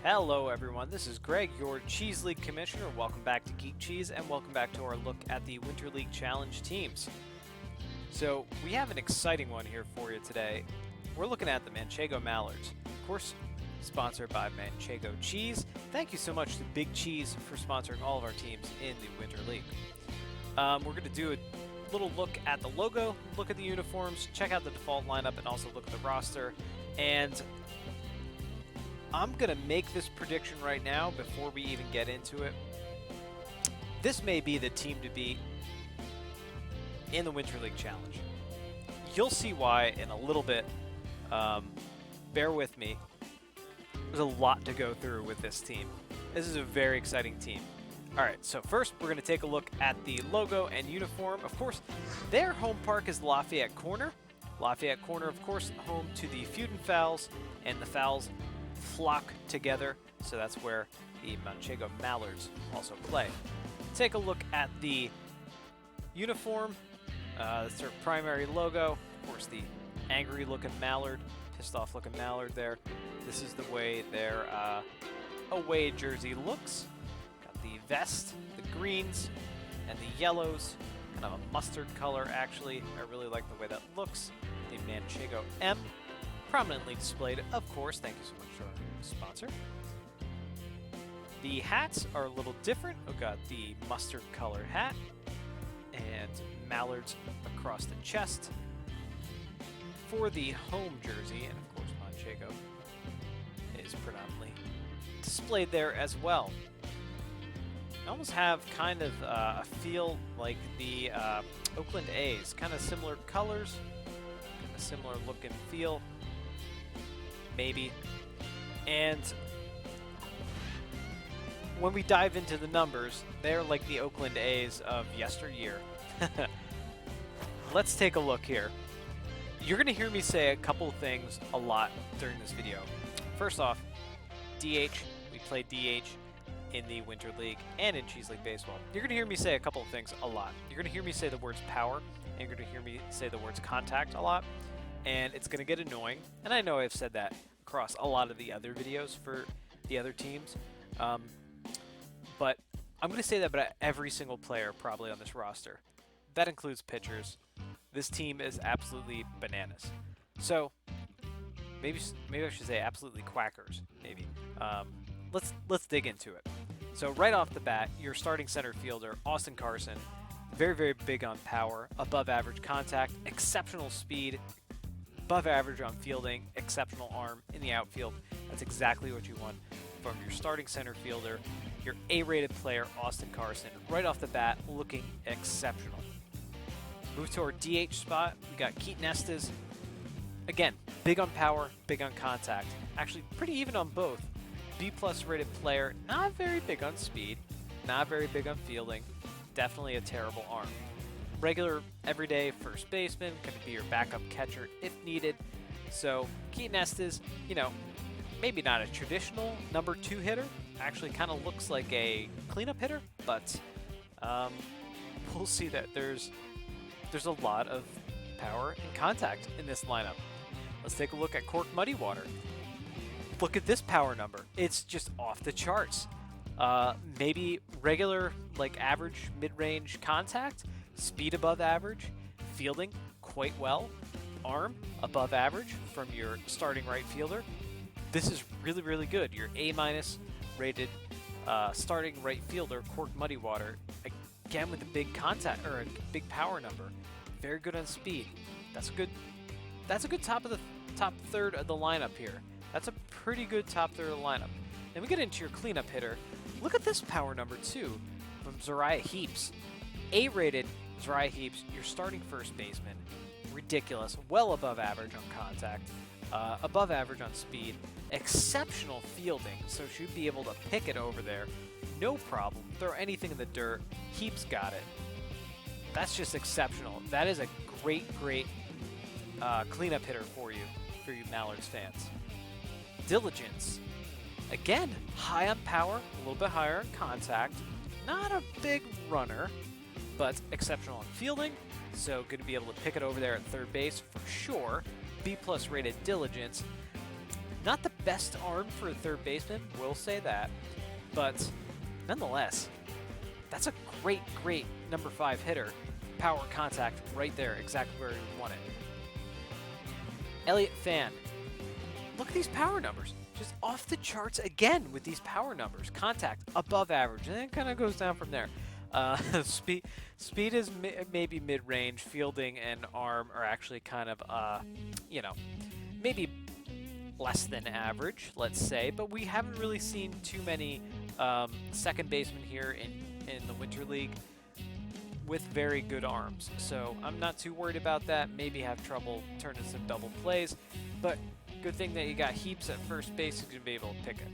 Hello everyone, this is Greg, your Cheese League Commissioner. Welcome back to Geek Cheese, and welcome back to our look at the Winter League Challenge teams. So, we have an exciting one here for you today. We're looking at the Manchego Mallards. Of course, sponsored by Manchego Cheese. Thank you so much to Big Cheese for sponsoring all of our teams in the Winter League. We're going to do a little look at the logo, look at the uniforms, check out the default lineup, and also look at the roster. And I'm going to make this prediction right now before we even get into it. This may be the team to beat in the Winter League Challenge. You'll see why in a little bit. Bear with me. There's a lot to go through with this team. This is a very exciting team. Alright, so first we're going to take a look at the logo and uniform. Of course, their home park is Lafayette Corner. Lafayette Corner, of course, home to the Feud and Fowls, and the Fowls flock together, so that's where the Manchego Mallards also play. Take a look at the uniform. That's their primary logo. Of course, the angry-looking mallard, pissed-off-looking mallard there. This is the way their away jersey looks. Got the vest, the greens, and the yellows. Kind of a mustard color, actually. I really like the way that looks. The Manchego M. Prominently displayed, of course. Thank you so much to our sponsor. The hats are a little different. We've got the mustard color hat and mallards across the chest. For the home jersey, and of course Manchego is predominantly displayed there as well. I almost have kind of a feel like the Oakland A's. Kind of similar colors, kind of similar look and feel. Maybe. And when we dive into the numbers, they're like the Oakland A's of yesteryear. Let's take a look here. You're going to hear me say a couple of things a lot during this video. First off, DH. We play DH in the Winter League and in Cheese League Baseball. You're going to hear me say a couple of things a lot. You're going to hear me say the words power, and you're going to hear me say the words contact a lot. And it's going to get annoying, and I know I've said that across a lot of the other videos for the other teams, but I'm going to say that about every single player probably on this roster. That includes pitchers. This team is absolutely bananas. So maybe I should say absolutely quackers. Maybe let's dig into it. So right off the bat, your starting center fielder Austin Carson, very, very big on power, above average contact, exceptional speed, above average on fielding, exceptional arm in the outfield. That's exactly what you want from your starting center fielder, your A-rated player, Austin Carson, right off the bat, looking exceptional. Move to our DH spot, we got Keaton Estes. Again, big on power, big on contact. Actually, pretty even on both. B-plus rated player, not very big on speed, not very big on fielding, definitely a terrible arm. Regular, everyday first baseman, can be your backup catcher if needed. So Keaton Estes, maybe not a traditional number 2 hitter. Actually kind of looks like a cleanup hitter, but we'll see that there's a lot of power and contact in this lineup. Let's take a look at Cork Muddy Water. Look at this power number. It's just off the charts. Maybe regular, like average, mid-range contact. Speed above average, fielding quite well, arm above average from your starting right fielder. This is really, really good. Your A- rated starting right fielder, Cork Muddy Water, again with a big contact or a big power number. Very good on speed. That's a good top third of the lineup here. That's a pretty good top third of the lineup. Then we get into your cleanup hitter. Look at this power number too from Zariah Heaps. A-rated Zariah Heaps, your starting first baseman. Ridiculous. Well above average on contact. Above average on speed. Exceptional fielding, so she'd be able to pick it over there. No problem. Throw anything in the dirt. Heaps got it. That's just exceptional. That is a great cleanup hitter for you Mallards fans. Diligence. Again, high on power, a little bit higher on contact. Not a big runner, but exceptional on fielding, so going to be able to pick it over there at third base for sure. B+ rated diligence. Not the best arm for a third baseman, we'll say that, but nonetheless, that's a great, great number 5 hitter. Power, contact, right there, exactly where you want it. Elliott Fan. Look at these power numbers. Just off the charts again with these power numbers. Contact, above average, and then it kind of goes down from there. Speed is maybe mid-range. Fielding and arm are actually kind of, maybe less than average, let's say. But we haven't really seen too many second basemen here in the Winter League with very good arms. So I'm not too worried about that. Maybe have trouble turning some double plays. But good thing that you got Heaps at first base. He's going to be able to pick it.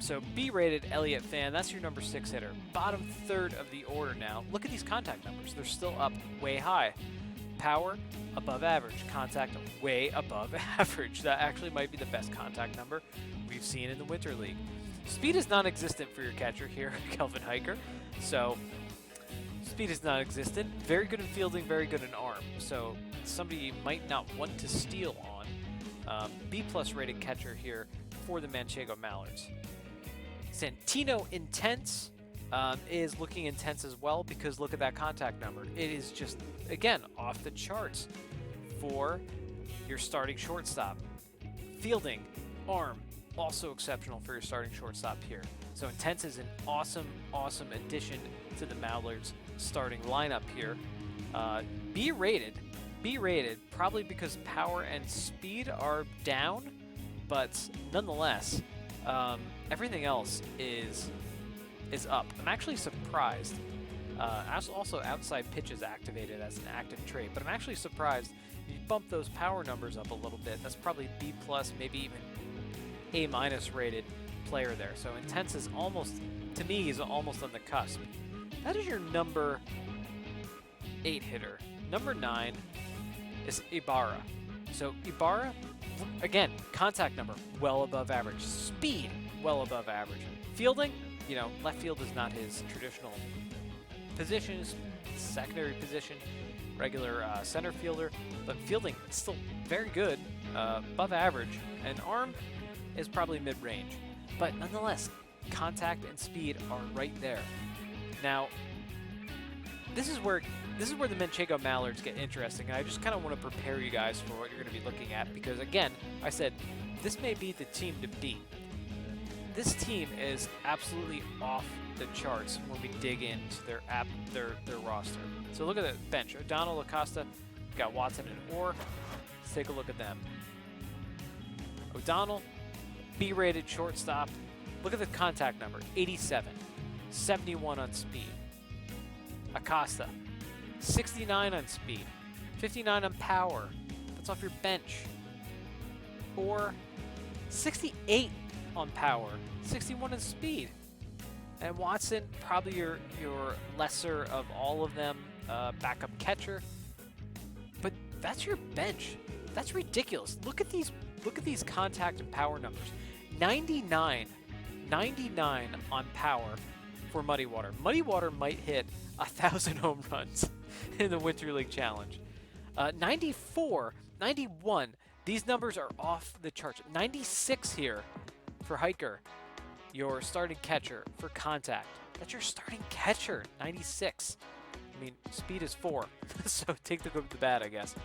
So B-rated Elliott Fan, that's your number 6 hitter. Bottom third of the order now. Look at these contact numbers. They're still up way high. Power, above average. Contact, way above average. That actually might be the best contact number we've seen in the Winter League. Speed is non-existent for your catcher here, Kelvin Hiker. So speed is non-existent. Very good in fielding, very good in arm. So somebody you might not want to steal on. B-plus rated catcher here for the Manchego Mallards. Santino Intense is looking intense as well, because look at that contact number. It is just, again, off the charts for your starting shortstop. Fielding, arm, also exceptional for your starting shortstop here. So Intense is an awesome, awesome addition to the Mallards starting lineup here. B-rated, probably because power and speed are down, but nonetheless, everything else is up. I'm actually surprised. Also, outside pitch is activated as an active trait, but I'm actually surprised you bump those power numbers up a little bit. That's probably B+, maybe even A- rated player there. So Intense is almost, to me, is almost on the cusp. That is your number 8 hitter. Number 9 is Ibarra. So Ibarra, again, contact number, well above average. Speed, well above average. Fielding, left field is not his traditional position, his secondary position, regular center fielder, but fielding is still very good, above average, and arm is probably mid-range. But nonetheless, contact and speed are right there. Now, this is where the Manchego Mallards get interesting, and I just kind of want to prepare you guys for what you're going to be looking at, because again, I said this may be the team to beat. This team is absolutely off the charts when we dig into their roster. So look at the bench. O'Donnell, Acosta, got Watson and Orr. Let's take a look at them. O'Donnell, B-rated shortstop. Look at the contact number, 87, 71 on speed. Acosta, 69 on speed, 59 on power. That's off your bench. Or 68 on power, 61 on speed. And Watson, probably your lesser of all of them, backup catcher. But that's your bench. That's ridiculous. Look at these contact and power numbers. 99 on power for Muddy Water. Muddy Water might hit 1,000 home runs in the Winter League Challenge. 94, 91. These numbers are off the charts. 96 here for Hiker, your starting catcher for contact. That's your starting catcher, 96. I mean, speed is 4, so take the good with the bad, I guess.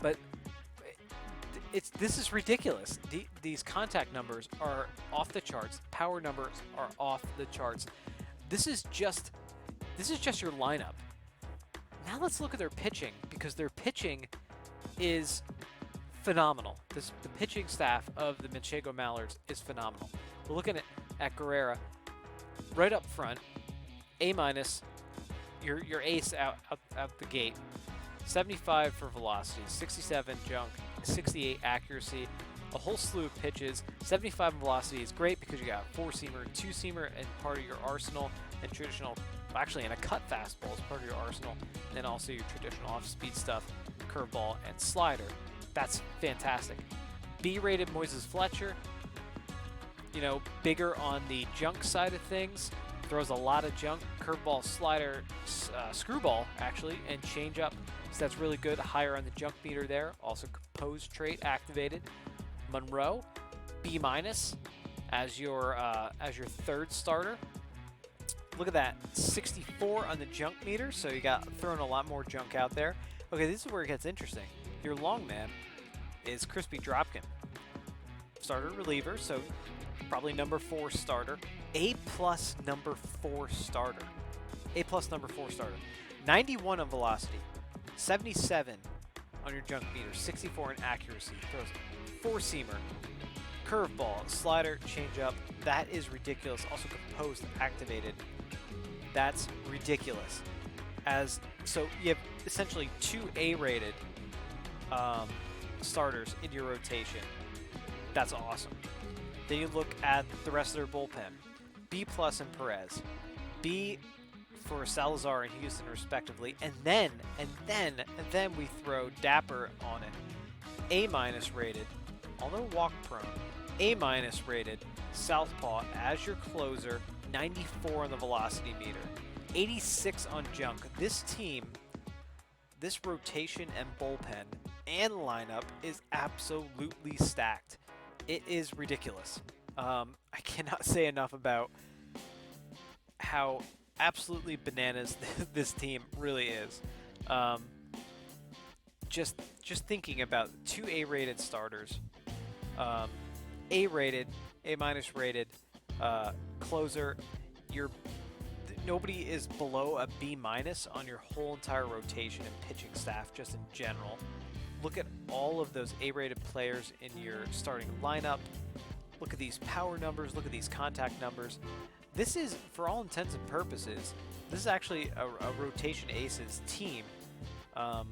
But this is ridiculous. These contact numbers are off the charts. Power numbers are off the charts. This is just your lineup. Now let's look at their pitching, because their pitching is phenomenal. The pitching staff of the Manchego Mallards is phenomenal. We're looking at Guerrera right up front, A-, your ace out the gate. 75 for velocity, 67 junk, 68 accuracy, a whole slew of pitches. 75 velocity is great because you got a 4-seamer, 2-seamer, and part of your arsenal, and traditional, actually, and a cut fastball is part of your arsenal, and then also your traditional off-speed stuff, curveball, and slider. That's fantastic. B-rated Moises Fletcher, bigger on the junk side of things, throws a lot of junk, curveball, slider, screwball, actually, and changeup. So that's really good. Higher on the junk meter there. Also, composed trait activated. Monroe, B- as your 3rd starter. Look at that, 64 on the junk meter, so you got throwing a lot more junk out there. Okay, this is where it gets interesting. Your long man is Crispy Dropkin. Starter reliever, so probably number 4 starter. A+ number 4 starter. A+ number 4 starter. 91 on velocity, 77 on your junk meter, 64 in accuracy. Throws 4-seamer, curveball, slider, changeup. That is ridiculous. Also composed, activated. That's ridiculous. So you have essentially 2 A-rated starters in your rotation. That's awesome. Then you look at the rest of their bullpen. B+ in Perez, B for Salazar and Houston respectively, and then we throw Dapper on it. A- rated, although walk prone. A- rated southpaw as your closer, 94 on the velocity meter, 86 on junk. This team, this rotation and bullpen and lineup is absolutely stacked. It is ridiculous. I cannot say enough about how absolutely bananas this team really is. Just thinking about 2 A-rated starters, A-rated, A- rated closer. Nobody is below a B- on your whole entire rotation and pitching staff just in general. Look at all of those A-rated players in your starting lineup. Look at these power numbers. Look at these contact numbers. This is, for all intents and purposes, this is actually a rotation aces team, and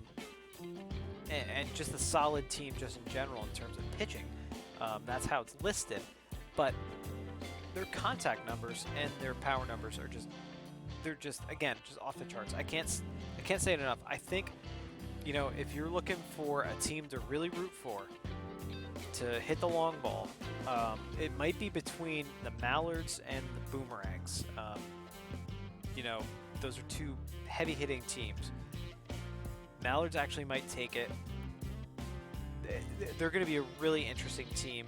just a solid team just in general in terms of pitching. That's how it's listed, but their contact numbers and their power numbers are just again off the charts. I can't say it enough. I think, if you're looking for a team to really root for, to hit the long ball, it might be between the Mallards and the Boomerangs. Those are 2 heavy-hitting teams. Mallards actually might take it. They're going to be a really interesting team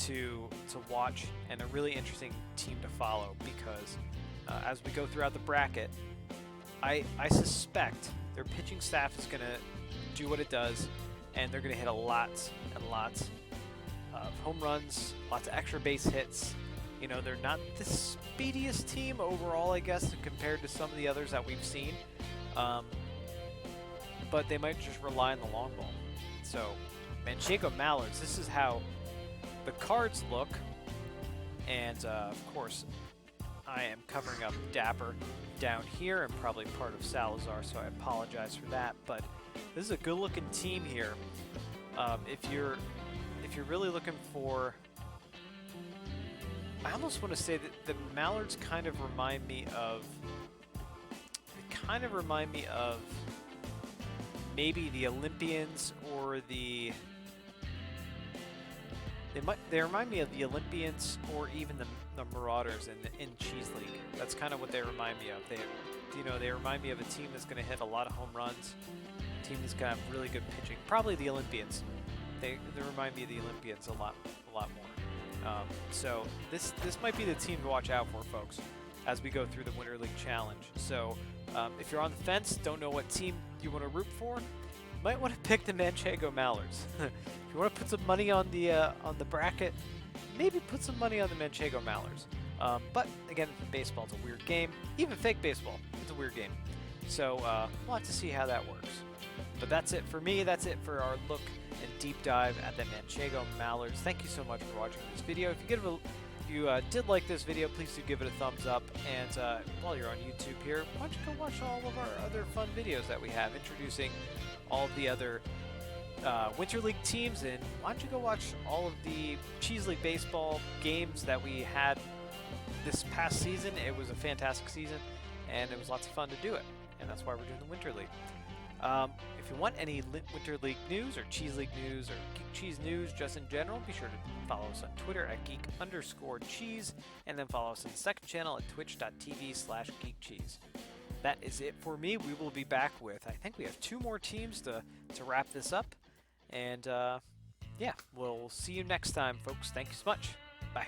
to watch and a really interesting team to follow because as we go throughout the bracket, I suspect their pitching staff is going to do what it does, and they're going to hit a lots and lots of home runs, lots of extra base hits. They're not the speediest team overall, I guess, compared to some of the others that we've seen. But they might just rely on the long ball. So, Manchego Mallards, this is how the cards look. And, of course, I am covering up Dapper down here and probably part of Salazar, so I apologize for that. But this is a good-looking team here. If you're really looking for, I almost want to say that the Mallards kind of remind me of maybe the Olympians or they remind me of the Olympians or even the Marauders in Cheese League. That's kind of what they remind me of. They remind me of a team that's going to hit a lot of home runs, a team that's going to have really good pitching. Probably the Olympians. They remind me of the Olympians a lot more. So this might be the team to watch out for, folks, as we go through the Winter League Challenge. So if you're on the fence, don't know what team you want to root for, you might want to pick the Manchego Mallards. If you want to put some money on the bracket, maybe put some money on the Manchego Mallards. But again, baseball is a weird game. Even fake baseball, it's a weird game. So we'll have to see how that works. But that's it for me. That's it for our look and deep dive at the Manchego Mallards. Thank you so much for watching this video. If you did like this video, please do give it a thumbs up. And while you're on YouTube here, why don't you go watch all of our other fun videos that we have introducing all of the other Winter League teams, and why don't you go watch all of the Cheese League Baseball games that we had this past season. It was a fantastic season, and it was lots of fun to do it, and that's why we're doing the Winter League. If you want any Winter League news or Cheese League news or Geek Cheese news just in general, be sure to follow us on Twitter at geek_cheese, and then follow us on the second channel at twitch.tv/geekcheese. That is it for me. We will be back with, I think we have 2 more teams to wrap this up, and yeah, we'll see you next time, folks. Thank you so much. Bye.